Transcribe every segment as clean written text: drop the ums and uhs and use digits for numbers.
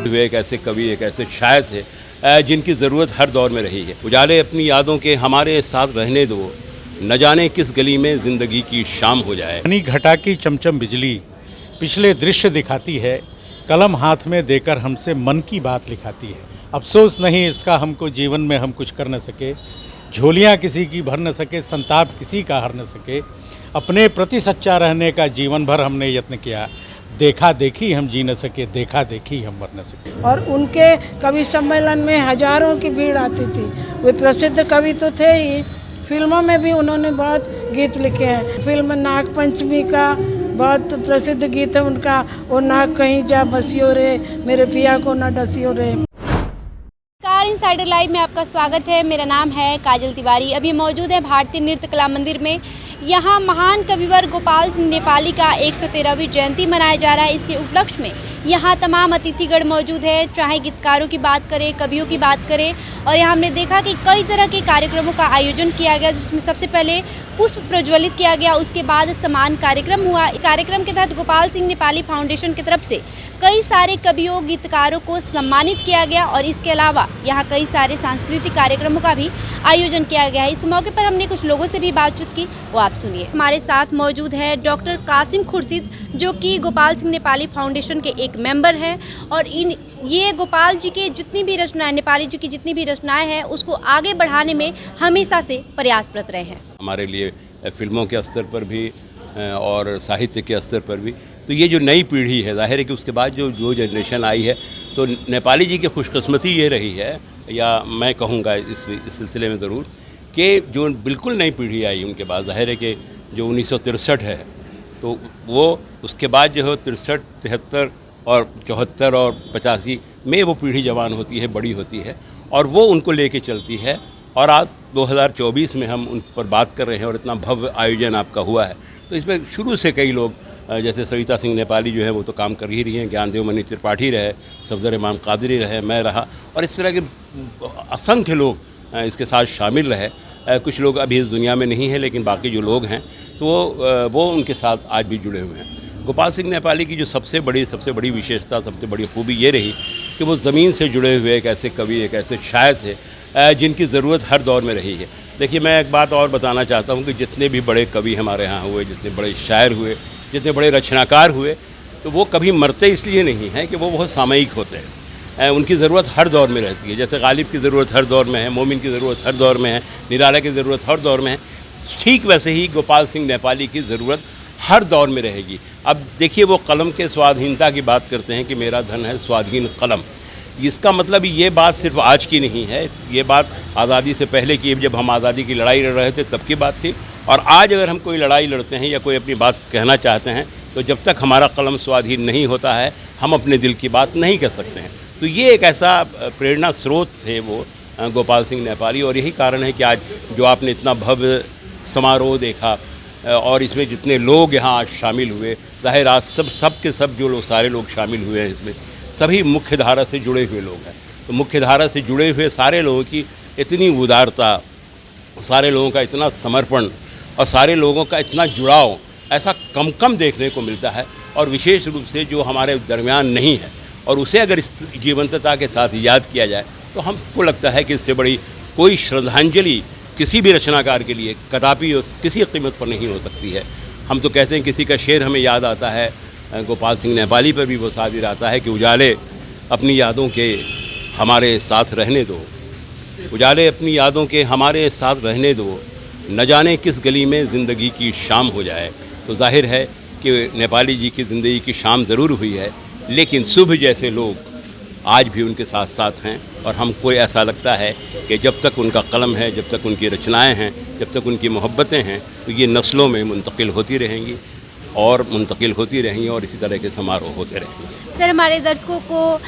वे एक ऐसे कवि, एक ऐसे शायर थे जिनकी ज़रूरत हर दौर में रही है। उजाले अपनी यादों के हमारे साथ रहने दो, न जाने किस गली में ज़िंदगी की शाम हो जाए। घनी घटा की चमचम बिजली पिछले दृश्य दिखाती है, कलम हाथ में देकर हमसे मन की बात लिखाती है। अफसोस नहीं इसका हमको जीवन में हम कुछ कर न सके, झोलियाँ किसी की भर न सके, संताप किसी का हर न सके। अपने प्रति सच्चा रहने का जीवन भर हमने यत्न किया, देखा देखी हम जी न सके, देखा देखी हम मर न सके। और उनके कवि सम्मेलन में हजारों की भीड़ आती थी। वे प्रसिद्ध कवि तो थे ही, फिल्मों में भी उन्होंने बहुत गीत लिखे हैं। फिल्म नाग पंचमी का बहुत प्रसिद्ध गीत है उनका, वो नाग कहीं जा बसियो रे, मेरे पिया को न डसियो रे। इनसाइडर लाइव में आपका स्वागत है। मेरा नाम है काजल तिवारी। अभी मौजूद है भारतीय नृत्य कला मंदिर में। यहाँ महान कविवर गोपाल सिंह नेपाली का 113वीं जयंती मनाया जा रहा है। इसके उपलक्ष्य में यहाँ तमाम अतिथिगण मौजूद है, चाहे गीतकारों की बात करें, कवियों की बात करें। और यहाँ हमने देखा कि कई तरह के कार्यक्रमों का आयोजन किया गया, जिसमें सबसे पहले पुष्प प्रज्वलित किया गया, उसके बाद सम्मान कार्यक्रम हुआ। इस कार्यक्रम के तहत गोपाल सिंह नेपाली फाउंडेशन की तरफ से कई सारे कवियों, गीतकारों को सम्मानित किया गया और इसके अलावा यहाँ कई सारे सांस्कृतिक कार्यक्रमों का भी आयोजन किया गया है। इस मौके पर हमने कुछ लोगों से भी बातचीत की, वो आप सुनिए। हमारे साथ मौजूद है डॉक्टर कासिम खुर्शीद, जो कि गोपाल सिंह नेपाली फाउंडेशन के एक मेंबर हैं और ये गोपाल जी के जितनी भी रचनाएं, नेपाली जी की जितनी भी रचनाएं हैं, उसको आगे बढ़ाने में हमेशा से प्रयासरत रहे हैं। हमारे लिए फिल्मों के स्तर पर भी और साहित्य के स्तर पर भी। तो ये जो नई पीढ़ी है, जाहिर है कि उसके बाद जो जनरेशन आई है, तो नेपाली जी की खुशकिस्मती ये रही है, या मैं कहूँगा इस सिलसिले में ज़रूर, कि जो बिल्कुल नई पीढ़ी आई उनके बाद, जाहिर है कि जो 1963 है, तो वो उसके बाद जो है 63, 73 और 74 और 85 में वो पीढ़ी जवान होती है, बड़ी होती है और वो उनको लेके चलती है। और आज 2024 में हम उन पर बात कर रहे हैं और इतना भव्य आयोजन आपका हुआ है। तो इसमें शुरू से कई लोग, जैसे सविता सिंह नेपाली जो है वो तो काम कर ही रही हैं, ज्ञानदेव मणि त्रिपाठी रहे, सफदर इमाम कादरी रहे, मैं रहा, और इस तरह के असंख्य लोग इसके साथ शामिल रहे। कुछ लोग अभी इस दुनिया में नहीं हैं, लेकिन बाकी जो लोग हैं तो वो उनके साथ आज भी जुड़े हुए हैं। गोपाल सिंह नेपाली की जो सबसे बड़ी विशेषता, सबसे बड़ी खूबी ये रही कि वो ज़मीन से जुड़े हुए एक ऐसे कवि, एक ऐसे शायर थे जिनकी ज़रूरत हर दौर में रही है। देखिए, मैं एक बात और बताना चाहता हूँ कि जितने भी बड़े कवि हमारे यहाँ हुए, जितने बड़े शायर हुए, जितने बड़े रचनाकार हुए, तो वो कभी मरते इसलिए नहीं हैं कि वो बहुत सामयिक होते हैं। उनकी ज़रूरत हर दौर में रहती है। जैसे गालिब की ज़रूरत हर दौर में है, मोमिन की ज़रूरत हर दौर में है, निराला की ज़रूरत हर दौर में है, ठीक वैसे ही गोपाल सिंह नेपाली की ज़रूरत हर दौर में रहेगी। अब देखिए, वो कलम के स्वाधीनता की बात करते हैं कि मेरा धन है स्वाधीन कलम। इसका मतलब ये बात सिर्फ आज की नहीं है, ये बात आज़ादी से पहले की, जब हम आज़ादी की लड़ाई लड़ रहे थे तब की बात थी। और आज अगर हम कोई लड़ाई लड़ते हैं या कोई अपनी बात कहना चाहते हैं, तो जब तक हमारा कलम स्वाधीन नहीं होता है, हम अपने दिल की बात नहीं कह सकते हैं। तो ये एक ऐसा प्रेरणा स्रोत थे वो गोपाल सिंह नेपाली, और यही कारण है कि आज जो आपने इतना भव्य समारोह देखा और इसमें जितने लोग यहाँ आज शामिल हुए, ज़ाहिर आज सब के सब जो लोग, सारे लोग शामिल हुए हैं इसमें, सभी मुख्य धारा से जुड़े हुए लोग हैं। तो मुख्य धारा से जुड़े हुए सारे लोगों की इतनी उदारता, सारे लोगों का इतना समर्पण और सारे लोगों का इतना जुड़ाव ऐसा कम देखने को मिलता है। और विशेष रूप से जो हमारे दरमियान नहीं है, और उसे अगर इस जीवंतता के साथ याद किया जाए, तो हमको लगता है कि इससे बड़ी कोई श्रद्धांजलि किसी भी रचनाकार के लिए कदापि किसी कीमत पर नहीं हो सकती है। हम तो कहते हैं, किसी का शेर हमें याद आता है, गोपाल सिंह नेपाली पर भी वो सादिर आता है कि उजाले अपनी यादों के हमारे साथ रहने दो, उजाले अपनी यादों के हमारे साथ रहने दो, न जाने किस गली में ज़िंदगी की शाम हो जाए। तो जाहिर है कि नेपाली जी की ज़िंदगी की शाम ज़रूर हुई है, लेकिन सुबह जैसे लोग आज भी उनके साथ साथ हैं। और हमको ऐसा लगता है कि जब तक उनका कलम है, जब तक उनकी रचनाएं हैं, जब तक उनकी मोहब्बतें हैं, तो ये नस्लों में मुंतकिल होती रहेंगी। और मुंतकिल होती रही और इसी तरह के समारोह होते रहेंगे। सर, हमारे दर्शकों को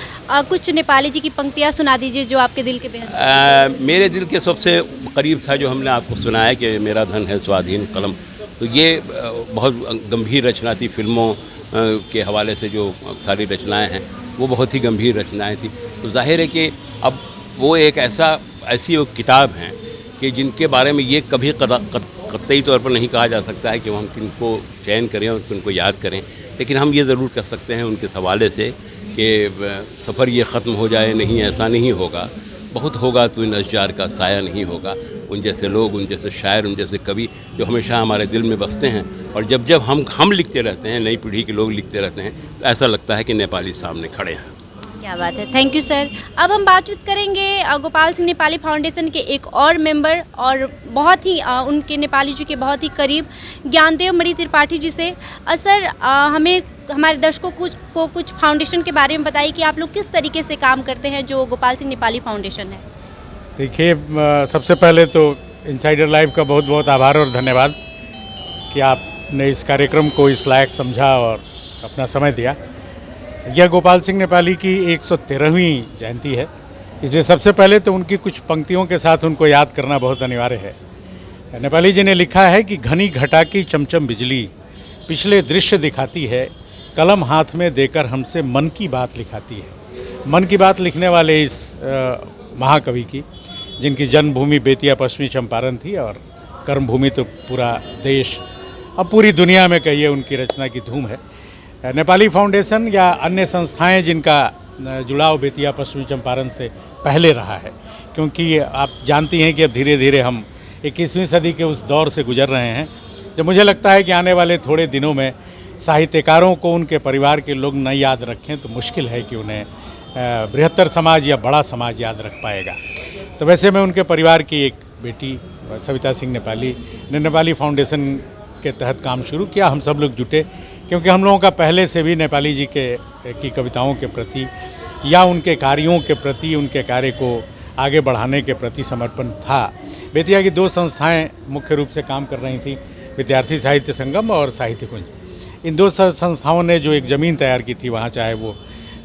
कुछ नेपाली जी की पंक्तियाँ सुना दीजिए जो आपके दिल के बेहद मेरे दिल के सबसे करीब था जो हमने आपको सुनाया कि मेरा धन है स्वाधीन कलम। तो ये बहुत गंभीर रचना थी। फिल्मों के हवाले से जो सारी रचनाएं हैं वो बहुत ही गंभीर रचनाएं थी। तो जाहिर है कि अब वो एक ऐसी वो किताब हैं कि जिनके बारे में ये कभी कतई तौर पर नहीं कहा जा सकता है कि हम किनको चयन करें और किनको याद करें, लेकिन हम ये ज़रूर कर सकते हैं उनके हवाले से कि सफ़र ये ख़त्म हो जाए नहीं, ऐसा नहीं होगा, बहुत होगा तो इन अशजार का साया नहीं होगा। उन जैसे लोग, उन जैसे शायर, उन जैसे कवि जो हमेशा हमारे दिल में बसते हैं, और जब हम लिखते रहते हैं, नई पीढ़ी के लोग लिखते रहते हैं, तो ऐसा लगता है कि नेपाली सामने खड़े हैं। क्या बात है, थैंक यू सर। अब हम बातचीत करेंगे गोपाल सिंह नेपाली फाउंडेशन के एक और मेंबर और बहुत ही उनके नेपाली जी के बहुत ही करीब ज्ञानदेव मणि त्रिपाठी जी से। सर, हमें हमारे दर्शकों को कुछ फाउंडेशन के बारे में बताइए कि आप लोग किस तरीके से काम करते हैं जो गोपाल सिंह नेपाली फाउंडेशन है। देखिए, सबसे पहले तो इनसाइडर लाइव का बहुत बहुत आभार और धन्यवाद कि आपने इस कार्यक्रम को इस लायक समझा और अपना समय दिया। यह गोपाल सिंह नेपाली की 113वीं जयंती है, इसलिए सबसे पहले तो उनकी कुछ पंक्तियों के साथ उनको याद करना बहुत अनिवार्य है। नेपाली जी ने लिखा है कि घनी घटा की चमचम बिजली पिछले दृश्य दिखाती है, कलम हाथ में देकर हमसे मन की बात लिखाती है। मन की बात लिखने वाले इस महाकवि की, जिनकी जन्मभूमि बेतिया पश्चिमी चंपारण थी और कर्मभूमि तो पूरा देश, अब पूरी दुनिया में कहिए उनकी रचना की धूम है। नेपाली फाउंडेशन या अन्य संस्थाएं जिनका जुड़ाव बेतिया पश्चिमी चंपारण से पहले रहा है, क्योंकि आप जानती हैं कि अब धीरे धीरे हम 21वीं सदी के उस दौर से गुजर रहे हैं जब मुझे लगता है कि आने वाले थोड़े दिनों में साहित्यकारों को उनके परिवार के लोग न याद रखें तो मुश्किल है कि उन्हें बृहत्तर समाज या बड़ा समाज याद रख पाएगा। तो वैसे मैं उनके परिवार की एक बेटी सविता सिंह नेपाली ने नेपाली फाउंडेशन के तहत काम शुरू किया। हम सब लोग जुटे क्योंकि हम लोगों का पहले से भी नेपाली जी की कविताओं के प्रति या उनके कार्यों के प्रति, उनके कार्य को आगे बढ़ाने के प्रति समर्पण था। बेतिया की 2 संस्थाएं मुख्य रूप से काम कर रही थी, विद्यार्थी साहित्य संगम और साहित्य कुंज। इन 2 संस्थाओं ने जो एक ज़मीन तैयार की थी, वहाँ चाहे वो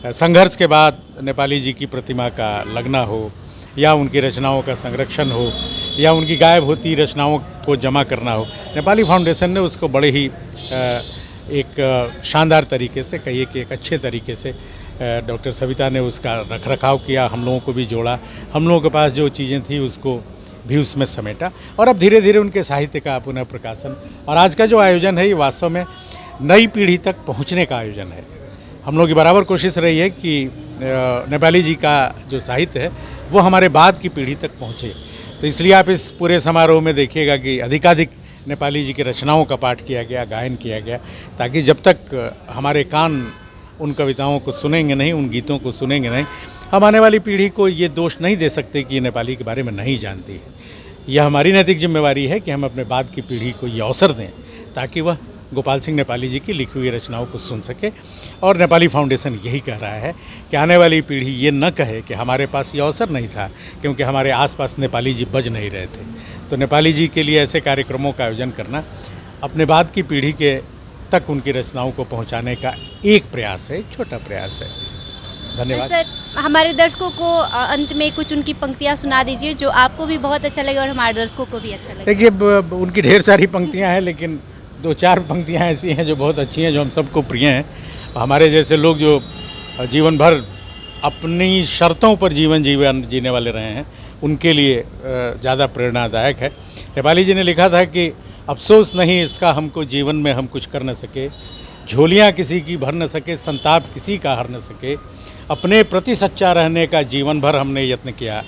संघर्ष के बाद नेपाली जी की प्रतिमा का लगना हो या उनकी रचनाओं का संरक्षण हो या उनकी गायब होती रचनाओं को जमा करना हो, नेपाली फाउंडेशन ने उसको बड़े ही एक शानदार तरीके से, कहिए कि एक अच्छे तरीके से डॉक्टर सविता ने उसका रखरखाव किया, हम लोगों को भी जोड़ा, हम लोगों के पास जो चीज़ें थी उसको भी उसमें समेटा और अब धीरे धीरे उनके साहित्य का पुनः प्रकाशन। और आज का जो आयोजन है ये वास्तव में नई पीढ़ी तक पहुंचने का आयोजन है। हम लोग की बराबर कोशिश रही है कि नेपाली जी का जो साहित्य है वो हमारे बाद की पीढ़ी तक पहुँचे। तो इसलिए आप इस पूरे समारोह में देखिएगा कि अधिकाधिक नेपाली जी की रचनाओं का पाठ किया गया, गायन किया गया, ताकि जब तक हमारे कान उन कविताओं को सुनेंगे नहीं, उन गीतों को सुनेंगे नहीं, हम आने वाली पीढ़ी को ये दोष नहीं दे सकते कि ये नेपाली के बारे में नहीं जानती है। यह हमारी नैतिक जिम्मेवारी है कि हम अपने बाद की पीढ़ी को ये अवसर दें ताकि वह गोपाल सिंह नेपाली जी की लिखी हुई रचनाओं को सुन सके। और नेपाली फाउंडेशन यही कह रहा है कि आने वाली पीढ़ी ये न कहे कि हमारे पास ये अवसर नहीं था क्योंकि हमारे आसपास नेपाली जी बज नहीं रहे थे। तो नेपाली जी के लिए ऐसे कार्यक्रमों का आयोजन करना अपने बाद की पीढ़ी के तक उनकी रचनाओं को पहुंचाने का एक प्रयास है, एक छोटा प्रयास है। धन्यवाद। सर, हमारे दर्शकों को अंत में कुछ उनकी पंक्तियां सुना दीजिए जो आपको भी बहुत अच्छा लगे और हमारे दर्शकों को भी अच्छा लगे। देखिए, उनकी ढेर सारी पंक्तियां हैं लेकिन 2-4 पंक्तियां ऐसी हैं जो बहुत अच्छी हैं, जो हम सबको प्रिय हैं। हमारे जैसे लोग जो जीवन भर अपनी शर्तों पर जीवन जीने वाले रहे हैं उनके लिए ज़्यादा प्रेरणादायक है। नेपाली जी ने लिखा था कि अफसोस नहीं इसका हमको जीवन में हम कुछ कर न सके, झोलियाँ किसी की भर न सके, संताप किसी का हर न सके, अपने प्रति सच्चा रहने का जीवन भर हमने यत्न किया,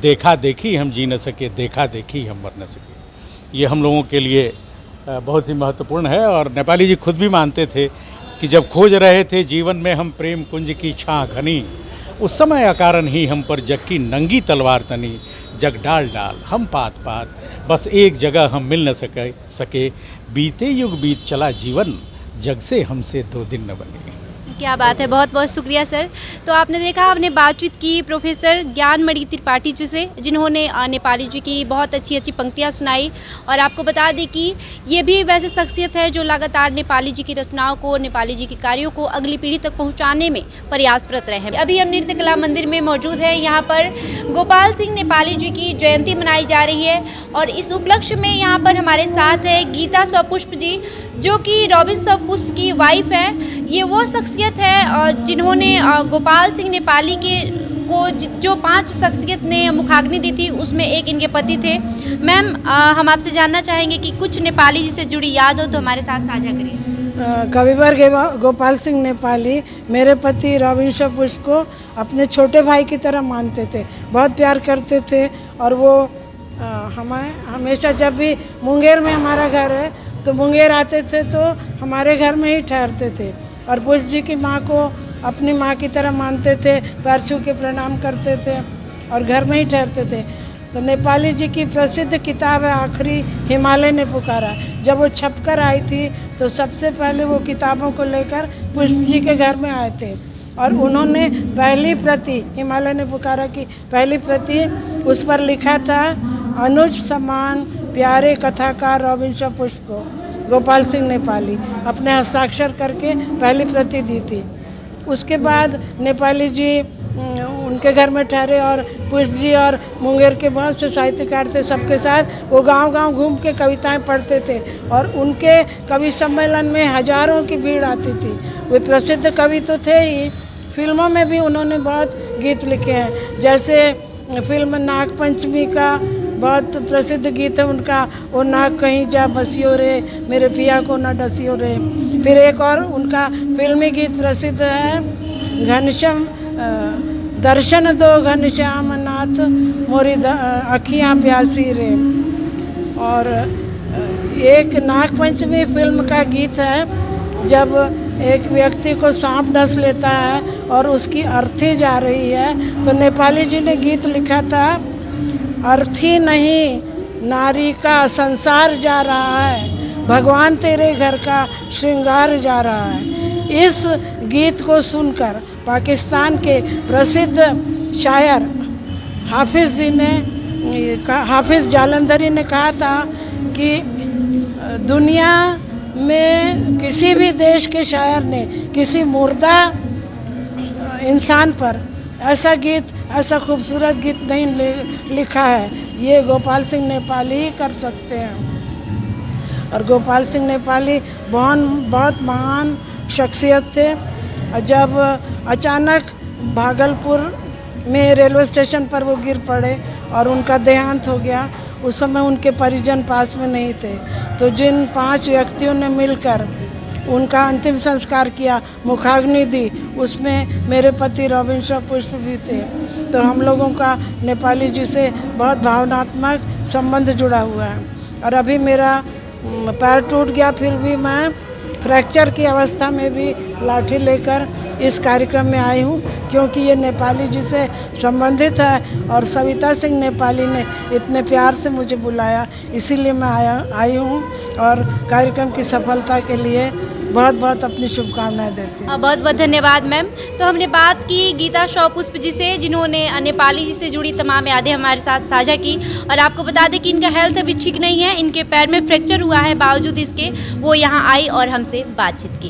देखा देखी हम जी न सके, देखा देखी हम मर न सके। ये हम लोगों के लिए बहुत ही महत्वपूर्ण है। और नेपाली जी खुद भी मानते थे कि जब खोज रहे थे जीवन में हम प्रेम कुंज की छाँ घनी, उस समय अकारण ही हम पर जग की नंगी तलवार तनी, जग डाल डाल हम पात पात, बस एक जगह हम मिल न सके, बीते युग बीत चला जीवन, जग से हमसे 2 दिन न बने। क्या बात है, बहुत बहुत शुक्रिया सर। तो आपने देखा, आपने बातचीत की प्रोफेसर ज्ञानमणि त्रिपाठी जी से, जिन्होंने नेपाली जी की बहुत अच्छी अच्छी पंक्तियाँ सुनाई। और आपको बता दें कि ये भी वैसे शख्सियत है जो लगातार नेपाली जी की रचनाओं को, नेपाली जी के कार्यों को अगली पीढ़ी तक पहुँचाने में प्रयासरत रहे हैं। अभी हम नृत्य कला मंदिर में मौजूद है। यहाँ पर गोपाल सिंह नेपाली जी की जयंती मनाई जा रही है और इस उपलक्ष्य में यहाँ पर हमारे साथ है गीता सौपुष्प जी, जो कि रॉबिन सौपुष्प की वाइफ है। ये वो शख्सियत है जिन्होंने गोपाल सिंह नेपाली के को जो 5 शख्सियत ने मुखाग्नि दी थी, उसमें एक इनके पति थे। मैम, हम आपसे जानना चाहेंगे कि कुछ नेपाली जी से जुड़ी याद हो तो हमारे साथ साझा करिए। कविवर गोपाल सिंह नेपाली मेरे पति रॉबिन सौपुष्प को अपने छोटे भाई की तरह मानते थे, बहुत प्यार करते थे। और वो हमें हमेशा, जब भी मुंगेर में हमारा घर है तो मुंगेर आते थे तो हमारे घर में ही ठहरते थे। और पुष्प जी की माँ को अपनी माँ की तरह मानते थे, पैर छू के प्रणाम करते थे और घर में ही ठहरते थे। तो नेपाली जी की प्रसिद्ध किताब है आखिरी हिमालय ने पुकारा। जब वो छपकर आई थी तो सबसे पहले वो किताबों को लेकर पुष्प जी के घर में आए थे और उन्होंने पहली प्रति, हिमालय ने पुकारा की पहली प्रति, उस पर लिखा था अनुज समान प्यारे कथाकार रॉबिन सौपुष्प को गोपाल सिंह नेपाली, अपने हस्ताक्षर करके पहली प्रति दी थी। उसके बाद नेपाली जी उनके घर में ठहरे और पुष्प जी और मुंगेर के बहुत से साहित्यकार थे, सबके साथ वो गांव-गांव घूम के कविताएं पढ़ते थे और उनके कवि सम्मेलन में हजारों की भीड़ आती थी। वे प्रसिद्ध कवि तो थे ही, फिल्मों में भी उन्होंने बहुत गीत लिखे हैं। जैसे फिल्म नाग पंचमी का बहुत प्रसिद्ध गीत है उनका, वो नाग कहीं जा बसियो रे, मेरे पिया को न डसियो रे। फिर एक और उनका फिल्मी गीत प्रसिद्ध है, घनश्याम दर्शन दो घनश्याम नाथ मोरी अखियाँ प्यासी रे। और एक नाग पंचमी फिल्म का गीत है, जब एक व्यक्ति को सांप डस लेता है और उसकी अर्थी जा रही है तो नेपाली जी ने गीत लिखा था, अर्थी नहीं नारी का संसार जा रहा है, भगवान तेरे घर का श्रृंगार जा रहा है। इस गीत को सुनकर पाकिस्तान के प्रसिद्ध शायर हाफिज़ जालंधरी ने कहा था कि दुनिया में किसी भी देश के शायर ने किसी मुर्दा इंसान पर ऐसा गीत, ऐसा खूबसूरत गीत नहीं लिखा है, ये गोपाल सिंह नेपाली ही कर सकते हैं। और गोपाल सिंह नेपाली बहुत महान शख्सियत थे। जब अचानक भागलपुर में रेलवे स्टेशन पर वो गिर पड़े और उनका देहांत हो गया, उस समय उनके परिजन पास में नहीं थे। तो जिन 5 व्यक्तियों ने मिलकर उनका अंतिम संस्कार किया, मुखाग्नि दी, उसमें मेरे पति रॉबिन सौपुष्प भी थे। तो हम लोगों का नेपाली जी से बहुत भावनात्मक संबंध जुड़ा हुआ है। और अभी मेरा पैर टूट गया, फिर भी मैं फ्रैक्चर की अवस्था में भी लाठी लेकर इस कार्यक्रम में आई हूँ, क्योंकि ये नेपाली जी से संबंधित है और सविता सिंह नेपाली ने इतने प्यार से मुझे बुलाया, इसीलिए मैं आई हूँ। और कार्यक्रम की सफलता के लिए बहुत बहुत अपनी शुभकामनाएं देती हूँ। बहुत बहुत धन्यवाद मैम। तो हमने बात की गीता सौपुष्प जी से, जिन्होंने नेपाली जी से जुड़ी तमाम यादें हमारे साथ साझा की। और आपको बता दें कि इनका हेल्थ अभी ठीक नहीं है, इनके पैर में फ्रैक्चर हुआ है, बावजूद इसके वो यहाँ आई और हमसे बातचीत की।